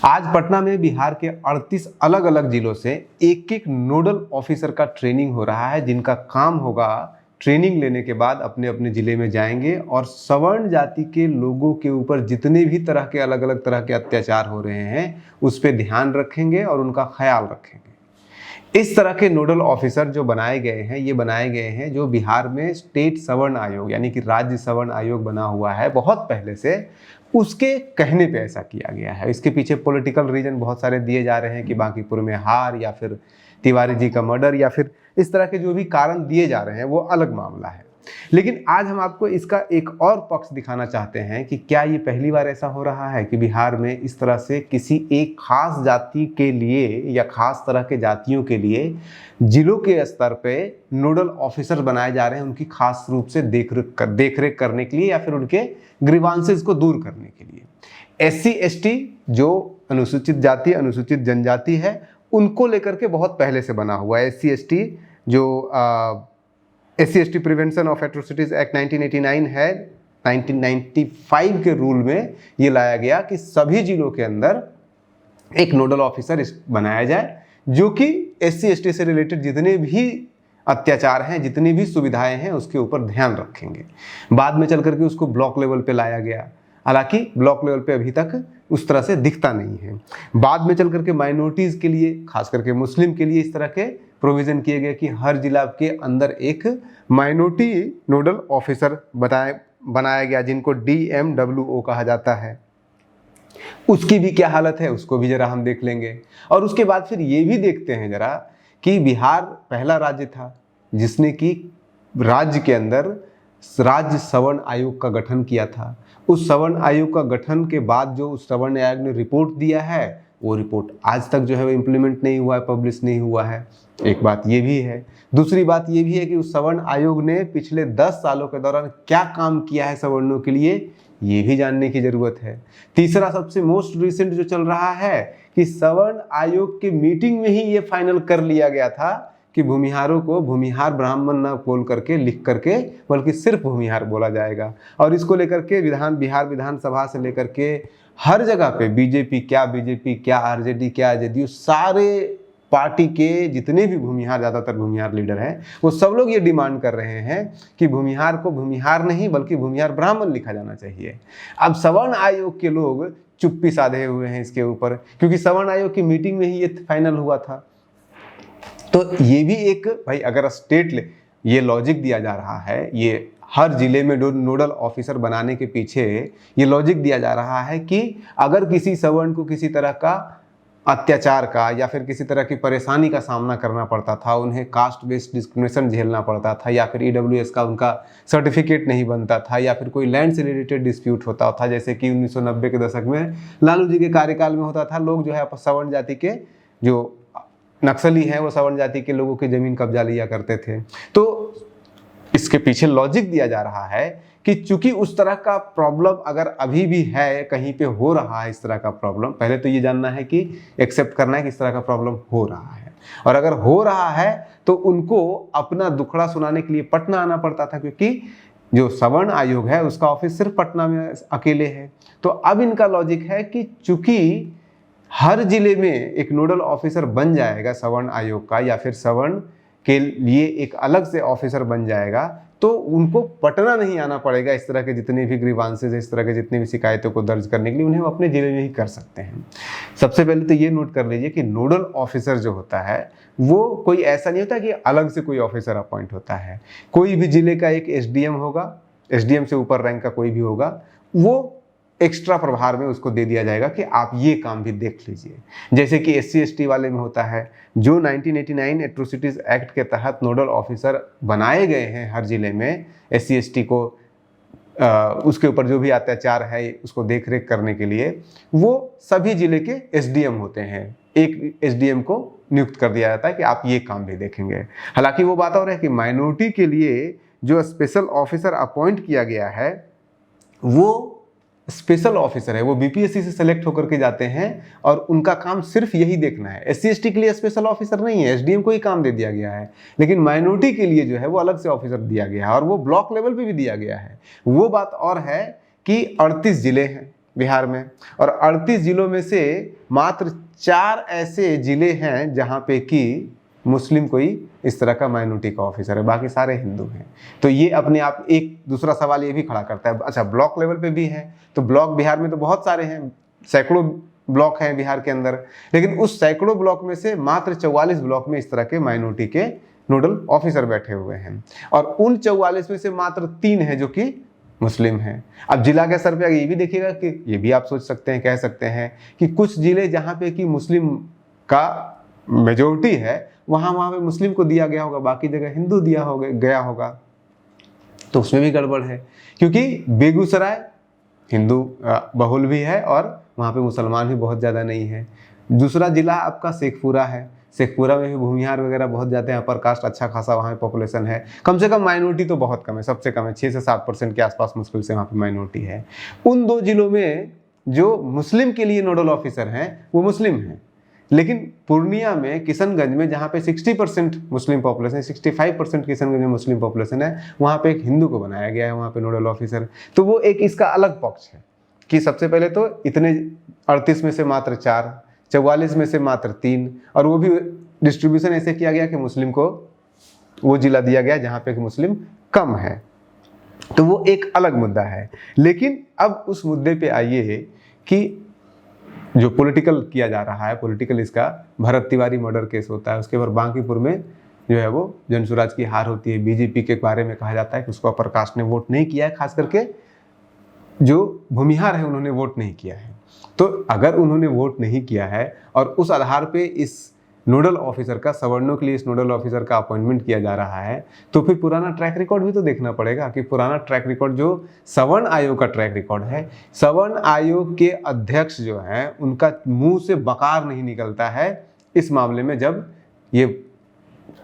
आज पटना में बिहार के 38 अलग अलग जिलों से एक एक नोडल ऑफिसर का ट्रेनिंग हो रहा है, जिनका काम होगा ट्रेनिंग लेने के बाद अपने अपने जिले में जाएंगे और सवर्ण जाति के लोगों के ऊपर जितने भी तरह के अलग अलग तरह के अत्याचार हो रहे हैं उस पर ध्यान रखेंगे और उनका ख्याल रखेंगे। इस तरह के नोडल ऑफिसर जो बनाए गए हैं, ये बनाए गए हैं जो बिहार में स्टेट सवर्ण आयोग यानी कि राज्य सवर्ण आयोग बना हुआ है बहुत पहले से, उसके कहने पे ऐसा किया गया है। इसके पीछे पॉलिटिकल रीजन बहुत सारे दिए जा रहे हैं कि बांकीपुर में हार या फिर तिवारी जी का मर्डर या फिर इस तरह के जो भी कारण दिए जा रहे हैं वो अलग मामला है। लेकिन आज हम आपको इसका एक और पक्ष दिखाना चाहते हैं कि क्या ये पहली बार ऐसा हो रहा है कि बिहार में इस तरह से किसी एक खास जाति के लिए या खास तरह के जातियों के लिए जिलों के स्तर पे नोडल ऑफिसर बनाए जा रहे हैं, उनकी खास रूप से देखरेख करने के लिए या फिर उनके ग्रीवांसेस को दूर करने के लिए। SC/ST जो अनुसूचित जाति अनुसूचित जनजाति है उनको लेकर के बहुत पहले से बना हुआ है। SC/ST जो SC/ST prevention of atrocities act 1989 है, 1995 के रूल में ये लाया गया कि सभी जिलों के अंदर एक नोडल ऑफिसर बनाया जाए जो कि SC/ST से रिलेटेड जितने भी अत्याचार हैं, जितनी भी सुविधाएं हैं उसके ऊपर ध्यान रखेंगे। बाद में चल करके उसको ब्लॉक लेवल पे लाया गया, हालांकि ब्लॉक लेवल पे अभी तक उस तरह से दिखता नहीं है। बाद में चल करके माइनॉरिटीज़ के लिए, खास करके मुस्लिम के लिए इस तरह के प्रोविज़न किए गए कि हर जिला के अंदर एक माइनॉरिटी नोडल ऑफिसर बनाया गया जिनको DMWO कहा जाता है। उसकी भी क्या हालत है उसको भी जरा हम देख लेंगे और उसके बाद फिर ये भी देखते हैं जरा कि बिहार पहला राज्य था जिसने कि राज्य के अंदर राज्य सवर्ण आयोग का गठन किया था। उस सवर्ण आयोग का गठन के बाद जो उस सवर्ण आयोग ने रिपोर्ट दिया है वो रिपोर्ट आज तक जो है वो इम्प्लीमेंट नहीं हुआ है, पब्लिश नहीं हुआ है। एक बात ये भी है। दूसरी बात ये भी है कि उस सवर्ण आयोग ने पिछले 10 सालों के दौरान क्या काम किया है सवर्णों के लिए, ये भी जानने की जरूरत है। तीसरा सबसे मोस्ट रिसेंट जो चल रहा है कि सवर्ण आयोग की मीटिंग में ही ये फाइनल कर लिया गया था कि भूमिहारों को भूमिहार ब्राह्मण न बोल करके लिख करके बल्कि सिर्फ भूमिहार बोला जाएगा। और इसको लेकर के बिहार विधानसभा से लेकर के हर जगह पे बीजेपी क्या RJD क्या JDU सारे पार्टी के जितने भी भूमिहार, ज़्यादातर भूमिहार लीडर हैं, वो सब लोग ये डिमांड कर रहे हैं कि भूमिहार को भूमिहार नहीं बल्कि भूमिहार ब्राह्मण लिखा जाना चाहिए। अब सवर्ण आयोग के लोग चुप्पी साधे हुए हैं इसके ऊपर, क्योंकि सवर्ण आयोग की मीटिंग में ही ये फाइनल हुआ था। तो ये भी एक भाई अगर स्टेट ये लॉजिक दिया जा रहा है, ये हर जिले में नोडल ऑफिसर बनाने के पीछे ये लॉजिक दिया जा रहा है कि अगर किसी सवर्ण को किसी तरह का अत्याचार का या फिर किसी तरह की परेशानी का सामना करना पड़ता था, उन्हें कास्ट बेस्ड डिस्क्रिमिनेशन झेलना पड़ता था या फिर EWS का उनका सर्टिफिकेट नहीं बनता था या फिर कोई लैंड से रिलेटेड डिस्प्यूट होता था, जैसे कि 1990 के दशक में लालू जी के कार्यकाल में होता था। लोग जो है सवर्ण जाति के जो नक्सली हैं वो सवर्ण जाति के लोगों की जमीन कब्जा लिया करते थे। तो इसके पीछे लॉजिक दिया जा रहा है कि चूंकि उस तरह का प्रॉब्लम अगर अभी भी है, कहीं पे हो रहा है इस तरह का प्रॉब्लम, पहले तो ये जानना है कि एक्सेप्ट करना है कि इस तरह का प्रॉब्लम हो रहा है। और अगर हो रहा है तो उनको अपना दुखड़ा सुनाने के लिए पटना आना पड़ता था, क्योंकि जो सवर्ण आयोग है उसका ऑफिस सिर्फ पटना में अकेले है। तो अब इनका लॉजिक है कि चूंकि हर जिले में एक नोडल ऑफिसर बन जाएगा सवर्ण आयोग का या फिर सवर्ण के लिए एक अलग से ऑफिसर बन जाएगा, तो उनको पटना नहीं आना पड़ेगा। इस तरह के जितने भी ग्रीवांसेस, इस तरह के जितने भी शिकायतों को दर्ज करने के लिए उन्हें वो अपने जिले में ही कर सकते हैं। सबसे पहले तो ये नोट कर लीजिए कि नोडल ऑफिसर जो होता है वो कोई ऐसा नहीं होता कि अलग से कोई ऑफिसर अपॉइंट होता है। कोई भी जिले का एक SDM होगा, SDM से ऊपर रैंक का कोई भी होगा, वो एक्स्ट्रा प्रभार में उसको दे दिया जाएगा कि आप ये काम भी देख लीजिए। जैसे कि SC/ST वाले में होता है, जो 1989 एट्रोसिटीज एक्ट के तहत नोडल ऑफिसर बनाए गए हैं हर जिले में SC/ST को उसके ऊपर जो भी अत्याचार है उसको देख रेख करने के लिए, वो सभी जिले के SDM होते हैं। एक SDM को नियुक्त कर दिया जाता है कि आप ये काम भी देखेंगे। हालांकि वो बात और है कि माइनॉरिटी के लिए जो स्पेशल ऑफिसर अपॉइंट किया गया है वो स्पेशल ऑफिसर है, वो BPSC से सेलेक्ट होकर के जाते हैं और उनका काम सिर्फ यही देखना है। SC/ST के लिए स्पेशल ऑफिसर नहीं है, SDM को ही काम दे दिया गया है। लेकिन माइनॉरिटी के लिए जो है वो अलग से ऑफिसर दिया गया है और वो ब्लॉक लेवल पे भी दिया गया है। वो बात और है कि 38 जिले हैं बिहार में और 38 जिलों में से मात्र 4 ऐसे जिले हैं जहाँ पे कि मुस्लिम कोई इस तरह का माइनॉरिटी का ऑफिसर है, बाकी सारे हिंदू हैं। तो ये अपने आप एक दूसरा सवाल ये भी खड़ा करता है, अच्छा ब्लॉक लेवल पे भी है, तो ब्लॉक बिहार में तो बहुत सारे हैं, सैकड़ों ब्लॉक हैं बिहार के अंदर, लेकिन उस सैकड़ों ब्लॉक में से मात्र 44 ब्लॉक में इस तरह के माइनॉरिटी के नोडल ऑफिसर बैठे हुए हैं, और उन 44 में से मात्र 3 हैं जो कि मुस्लिम हैं। अब जिला के स्तर पे ये भी देखिएगा कि ये भी आप सोच सकते हैं, कह सकते हैं कि कुछ जिले जहाँ पे कि मुस्लिम का मेजोरिटी है वहाँ पे मुस्लिम को दिया गया होगा, बाकी जगह हिंदू दिया गया होगा, तो उसमें भी गड़बड़ है, क्योंकि बेगूसराय हिंदू बहुल भी है और वहाँ पे मुसलमान भी बहुत ज़्यादा नहीं है। दूसरा जिला आपका शेखपुरा है, शेखपुरा में भी भूमिहार वगैरह बहुत जाते हैं, अपर कास्ट अच्छा खासा वहाँ पे पॉपुलेशन है, कम से कम माइनॉरिटी तो बहुत कम है, सबसे कम है, 6 से 7% के आसपास मुश्किल से वहाँ पे माइनॉरिटी है। उन 2 जिलों में जो मुस्लिम के लिए नोडल ऑफिसर हैं वो मुस्लिम हैं, लेकिन पूर्णिया में, किशनगंज में जहाँ पे 60% मुस्लिम पॉपुलेशन, 65% किशनगंज में मुस्लिम पॉपुलेशन है, वहाँ पे एक हिंदू को बनाया गया है वहाँ पे नोडल ऑफिसर। तो वो एक इसका अलग पक्ष है कि सबसे पहले तो इतने 38 में से मात्र 4, 44 में से मात्र 3, और वो भी डिस्ट्रीब्यूशन ऐसे किया गया कि मुस्लिम को वो जिला दिया गया जहाँ पे मुस्लिम कम है। तो वो एक अलग मुद्दा है। लेकिन अब उस मुद्दे पे आइए कि जो पॉलिटिकल किया जा रहा है, पॉलिटिकल इसका भरत तिवारी मर्डर केस होता है, उसके बाद बांकीपुर में जो है वो जनसुराज की हार होती है, बीजेपी के बारे में कहा जाता है कि उसको अपर कास्ट ने वोट नहीं किया है, खास करके जो भूमिहार है उन्होंने वोट नहीं किया है। तो अगर उन्होंने वोट नहीं किया है और उस आधार पे इस नोडल ऑफिसर का, सवर्णों के लिए इस नोडल ऑफिसर का अपॉइंटमेंट किया जा रहा है, तो फिर पुराना ट्रैक रिकॉर्ड भी तो देखना पड़ेगा कि पुराना ट्रैक रिकॉर्ड जो सवर्ण आयोग का ट्रैक रिकॉर्ड है, सवर्ण आयोग के अध्यक्ष जो हैं उनका मुंह से बकार नहीं निकलता है इस मामले में, जब ये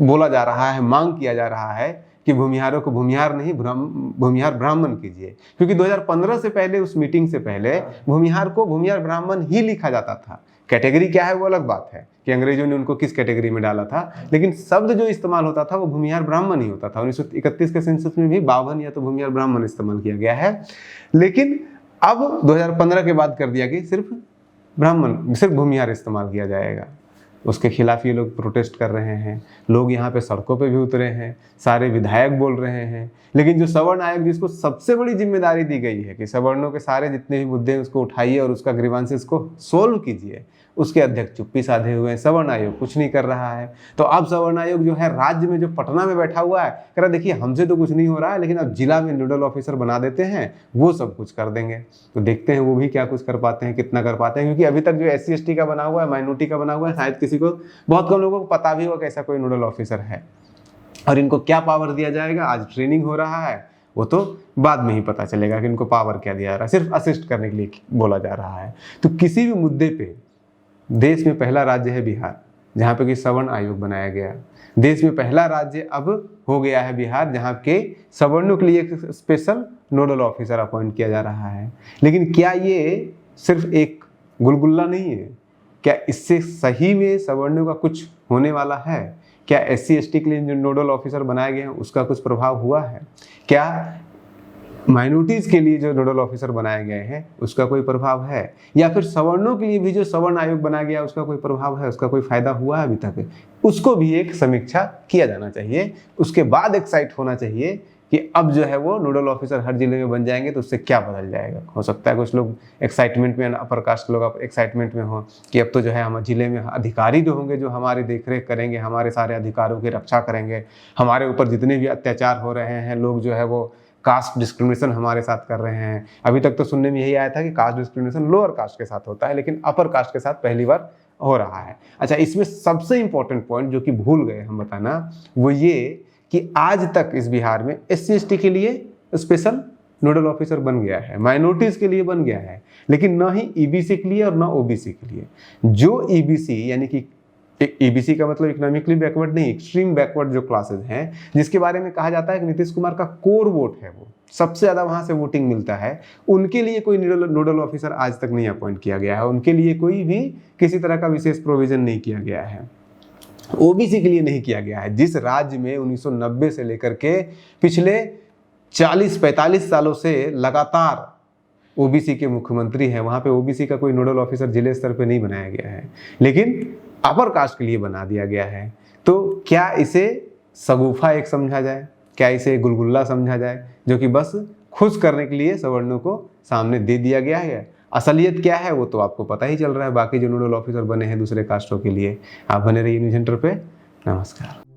बोला जा रहा है, मांग किया जा रहा है कि भूमिहारों को भूमिहार नहीं भूमिहार ब्राह्मण कीजिए, क्योंकि 2015 से पहले, उस मीटिंग से पहले भूमिहार को भूमिहार ब्राह्मण ही लिखा जाता था। कैटेगरी क्या है वो अलग बात है कि अंग्रेजों ने उनको किस कैटेगरी में डाला था, लेकिन शब्द जो इस्तेमाल होता था वो भूमिहार ब्राह्मण ही होता था। 1931 के सेंसस में भी 52 या तो भूमिहार ब्राह्मण इस्तेमाल किया गया है, लेकिन अब 2015 के बाद कर दिया कि सिर्फ ब्राह्मण, सिर्फ भूमिहार इस्तेमाल किया जाएगा। उसके खिलाफ ये लोग प्रोटेस्ट कर रहे हैं, लोग यहाँ पे सड़कों पे भी उतरे हैं, सारे विधायक बोल रहे हैं। लेकिन जो सवर्ण आयोग, जिसको सबसे बड़ी जिम्मेदारी दी गई है कि सवर्णों के सारे जितने भी मुद्दे हैं उसको उठाइए और उसका ग्रीवांसेस को सोल्व कीजिए, उसके अध्यक्ष चुप्पी साधे हुए हैं। सवर्ण आयोग कुछ नहीं कर रहा है। तो अब सवर्ण आयोग जो है राज्य में, जो पटना में बैठा हुआ है, कह रहा देखिए हमसे तो कुछ नहीं हो रहा है, लेकिन अब जिला में नोडल ऑफिसर बना देते हैं, वो सब कुछ कर देंगे। तो देखते हैं वो भी क्या कुछ कर पाते हैं, कितना कर पाते हैं, क्योंकि अभी तक जो SC/ST का बना हुआ है, माइनॉरिटी का बना हुआ है, शायद किसी को, बहुत कम लोगों को पता भी होगा कि ऐसा कोई नोडल ऑफिसर है। और इनको क्या पावर दिया जाएगा, आज ट्रेनिंग हो रहा है, वो तो बाद में ही पता चलेगा कि इनको पावर क्या दिया जा रहा है, सिर्फ असिस्ट करने के लिए बोला जा रहा है। तो किसी भी मुद्दे पे देश में पहला राज्य है बिहार, जहाँ पे कि सवर्ण आयोग बनाया गया। देश में पहला राज्य अब हो गया है बिहार, जहाँ के सवर्णों के लिए एक स्पेशल नोडल ऑफिसर अपॉइंट किया जा रहा है। लेकिन क्या ये सिर्फ एक गुलगुल्ला नहीं है? क्या इससे सही में सवर्णों का कुछ होने वाला है? क्या SC/ST के लिए जो नोडल ऑफिसर बनाए गए हैं उसका कुछ प्रभाव हुआ है? क्या माइनॉरिटीज के लिए जो नोडल ऑफिसर बनाए गए हैं उसका कोई प्रभाव है? या फिर सवर्णों के लिए भी जो सवर्ण आयोग बनाया गया उसका कोई प्रभाव है, उसका कोई फायदा हुआ है अभी तक? उसको भी एक समीक्षा किया जाना चाहिए। उसके बाद एक्साइट होना चाहिए कि अब जो है वो नोडल ऑफिसर हर जिले में बन जाएंगे तो उससे क्या बदल जाएगा। हो सकता है कुछ लोग एक्साइटमेंट में, अपर कास्ट लोग एक्साइटमेंट में हो कि अब तो जो है हम जिले में अधिकारी जो होंगे, जो हमारी देखरेख करेंगे, हमारे सारे अधिकारों की रक्षा करेंगे, हमारे ऊपर जितने भी अत्याचार हो रहे हैं, लोग जो है वो कास्ट डिस्क्रिमिनेशन हमारे साथ कर रहे हैं। अभी तक तो सुनने में यही आया था कि कास्ट डिस्क्रिमिनेशन लोअर कास्ट के साथ होता है, लेकिन अपर कास्ट के साथ पहली बार हो रहा है। अच्छा, इसमें सबसे इंपॉर्टेंट पॉइंट जो कि भूल गए हम बताना, वो ये कि आज तक इस बिहार में SC/ST के लिए स्पेशल नोडल ऑफिसर बन गया है, माइनॉरिटीज के लिए बन गया है, लेकिन न ही EBC के लिए और न OBC के लिए। जो EBC यानी कि EBC का मतलब इकोनॉमिकली बैकवर्ड नहीं, एक्सट्रीम बैकवर्ड जो क्लासेस हैं, जिसके बारे में कहा जाता है कि नीतीश कुमार का कोर वोट है, वो सबसे ज्यादा वहां से वोटिंग मिलता है, उनके लिए कोई नोडल ऑफिसर आज तक नहीं अपॉइंट किया गया है। उनके लिए कोई भी किसी तरह का विशेष प्रोविजन नहीं किया गया है। OBC के लिए नहीं किया गया है। जिस राज्य में 1990 से लेकर के पिछले 40-45 सालों से लगातार ओबीसी के मुख्यमंत्री हैं, वहाँ पे ओबीसी का कोई नोडल ऑफिसर जिले स्तर पे नहीं बनाया गया है, लेकिन अपर कास्ट के लिए बना दिया गया है। तो क्या इसे शगुफा एक समझा जाए, क्या इसे गुलगुल्ला समझा जाए, जो कि बस खुश करने के लिए सवर्णों को सामने दे दिया गया है? असलियत क्या है वो तो आपको पता ही चल रहा है, बाकी जो नोडल ऑफिसर बने हैं दूसरे कास्टों के लिए। आप बने रहिए न्यूज़ सेंटर पे। नमस्कार।